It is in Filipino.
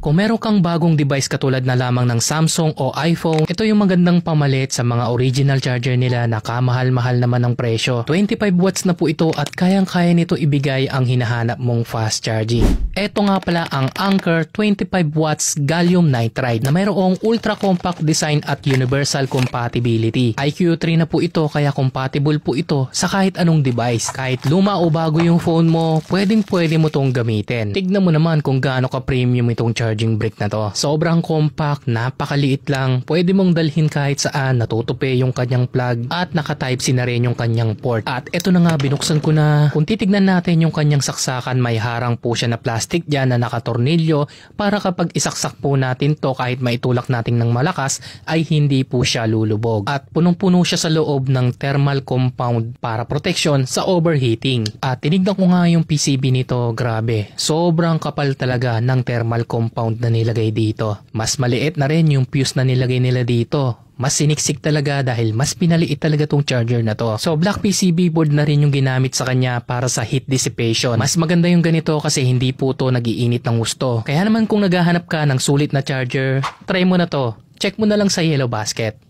Kung meron kang bagong device katulad na lamang ng Samsung o iPhone, ito yung magandang pamalit sa mga original charger nila na kamahal-mahal naman ang presyo. 25 watts na po ito at kayang-kaya nito ibigay ang hinahanap mong fast charging. Ito nga pala ang Anker 25 watts gallium nitride na mayroong ultra compact design at universal compatibility. IQ3 na po ito kaya compatible po ito sa kahit anong device. Kahit luma o bago yung phone mo, pwede mo tong gamitin. Tignan mo naman kung gaano ka premium itong charging brick na to. Sobrang compact, napakaliit lang, pwede mong dalhin kahit saan, natutupi yung kanyang plug at naka-Type-C na rin yung kanyang port. At eto na nga, binuksan ko na. Kung titignan natin yung kanyang saksakan, may harang po siya na plastic dyan na nakatornilyo para kapag isaksak po natin to kahit maitulak natin ng malakas ay hindi po siya lulubog. At punong-puno siya sa loob ng thermal compound para protection sa overheating. At tinignan ko nga yung PCB nito, grabe. Sobrang kapal talaga ng thermal compound na nilagay dito. Mas maliit na rin yung fuse na nilagay nila dito. Mas siniksik talaga dahil mas pinaliit talaga tong charger na to. So black PCB board na rin yung ginamit sa kanya para sa heat dissipation. Mas maganda yung ganito kasi hindi po to nagiinit ng gusto. Kaya naman kung naghahanap ka ng sulit na charger, try mo na to. Check mo na lang sa Yellow Basket.